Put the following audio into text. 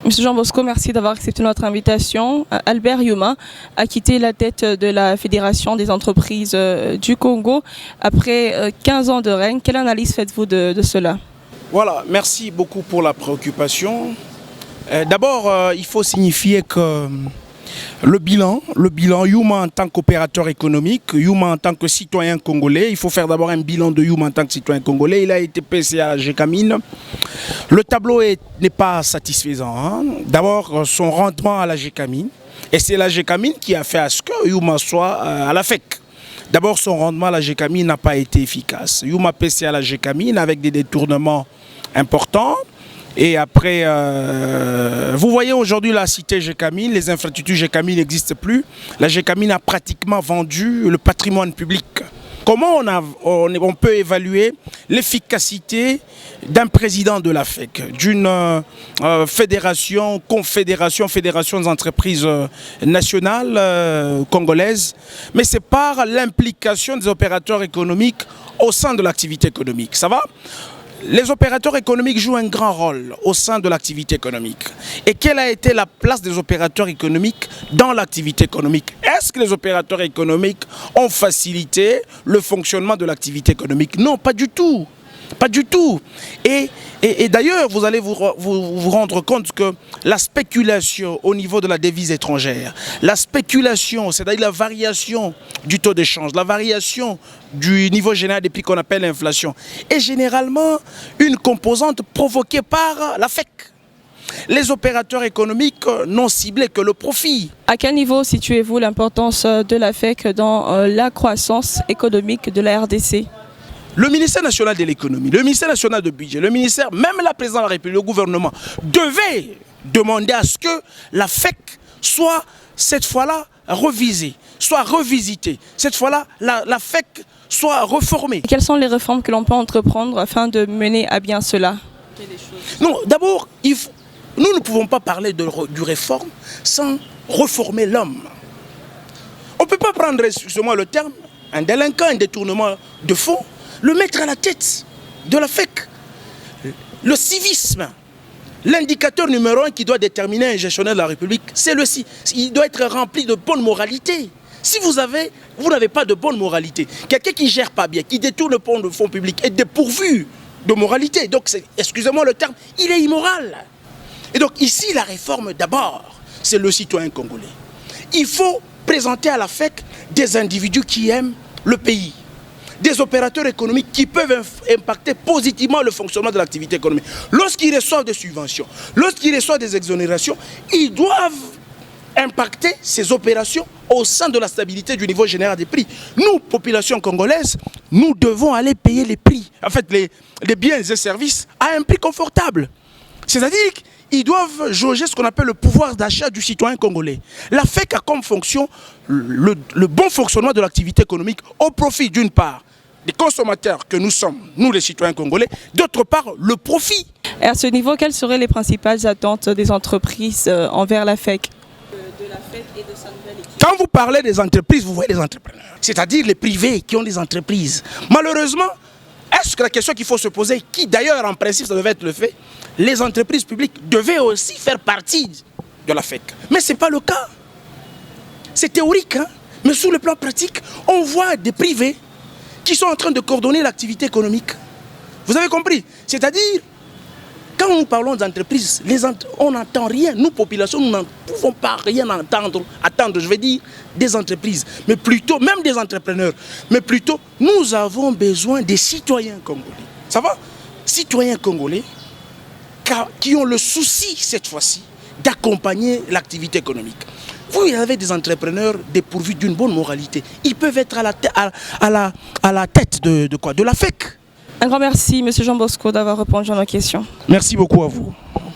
Monsieur Jean Bosco, merci d'avoir accepté notre invitation. Albert Youma a quitté la tête de la Fédération des entreprises du Congo après 15 ans de règne. Quelle analyse faites-vous de cela? Voilà, merci beaucoup pour la préoccupation. D'abord, il faut signifier que le bilan, Youma en tant qu'opérateur économique, Youma en tant que citoyen congolais, il faut faire d'abord un bilan de Youma en tant que citoyen congolais. Il a été PCA à Gécamine. Le tableau n'est pas satisfaisant. Hein. D'abord, son rendement à la Gécamine. Et c'est la Gécamine qui a fait à ce que Youma soit à la FEC. D'abord, son rendement à la Gécamine n'a pas été efficace. Youma PCA à la Gécamine avec des détournements importants. Et après, vous voyez aujourd'hui la cité Gécamine, les infrastructures Gécamine n'existent plus. La Gécamine a pratiquement vendu le patrimoine public. Comment on peut évaluer l'efficacité d'un président de la FEC, d'une fédération des entreprises nationales congolaises, mais c'est par l'implication des opérateurs économiques au sein de l'activité économique. Ça va ? Les opérateurs économiques jouent un grand rôle au sein de l'activité économique. Et quelle a été la place des opérateurs économiques dans l'activité économique? Est-ce que les opérateurs économiques ont facilité le fonctionnement de l'activité économique? Non, pas du tout. Pas du tout. Et d'ailleurs, vous allez vous rendre compte que la spéculation au niveau de la devise étrangère, la spéculation, c'est-à-dire la variation du taux d'échange, la variation du niveau général des prix qu'on appelle l'inflation, est généralement une composante provoquée par la FEC. Les opérateurs économiques n'ont ciblé que le profit. À quel niveau situez-vous l'importance de la FEC dans la croissance économique de la RDC? Le ministère national de l'économie, le ministère national de budget, le ministère, même la présidente de la République, le gouvernement, devait demander à ce que la FEC soit cette fois-là revisée, soit revisitée. Cette fois-là, la FEC soit réformée. Quelles sont les réformes que l'on peut entreprendre afin de mener à bien cela? Non, d'abord, nous ne pouvons pas parler du réforme sans reformer l'homme. On ne peut pas prendre, excusez-moi le terme, un délinquant, un détournement de fonds, le mettre à la tête de la FEC. Le civisme, l'indicateur numéro 1 qui doit déterminer un gestionnaire de la République, c'est le civisme. Il doit être rempli de bonne moralité. Si vous n'avez pas de bonne moralité, quelqu'un qui ne gère pas bien, qui détourne le fonds public est dépourvu de moralité. Donc, excusez-moi le terme, il est immoral. Et donc ici, la réforme d'abord, c'est le citoyen congolais. Il faut présenter à la FEC des individus qui aiment le pays. Des opérateurs économiques qui peuvent impacter positivement le fonctionnement de l'activité économique. Lorsqu'ils reçoivent des subventions, lorsqu'ils reçoivent des exonérations, ils doivent impacter ces opérations au sein de la stabilité du niveau général des prix. Nous, population congolaise, nous devons aller payer les prix, en fait les biens et services à un prix confortable. C'est-à-dire qu'ils doivent jauger ce qu'on appelle le pouvoir d'achat du citoyen congolais. La FEC a comme fonction le bon fonctionnement de l'activité économique au profit d'une part des consommateurs que nous sommes, nous les citoyens congolais, d'autre part le profit. Et à ce niveau, quelles seraient les principales attentes des entreprises envers la FEC? De la FEC et de sa nouvelle équipe. Quand vous parlez des entreprises, vous voyez les entrepreneurs, c'est-à-dire les privés qui ont des entreprises. Malheureusement, est-ce que la question qu'il faut se poser, qui d'ailleurs en principe ça devait être le fait, les entreprises publiques devaient aussi faire partie de la FEC. Mais ce n'est pas le cas. C'est théorique, hein? Mais sur le plan pratique, on voit des privés qui sont en train de coordonner l'activité économique. Vous avez compris? C'est-à-dire, quand nous parlons d'entreprises, on n'entend rien. Nous, population, nous n'en pouvons pas rien attendre, je veux dire, des entreprises, mais plutôt, même des entrepreneurs. Mais plutôt, nous avons besoin des citoyens congolais. Ça va? Citoyens congolais qui ont le souci, cette fois-ci, d'accompagner l'activité économique. Vous avez des entrepreneurs dépourvus d'une bonne moralité. Ils peuvent être à la tête de quoi? De la FEC. Un grand merci, M. Jean Bosco, d'avoir répondu à nos questions. Merci beaucoup à vous.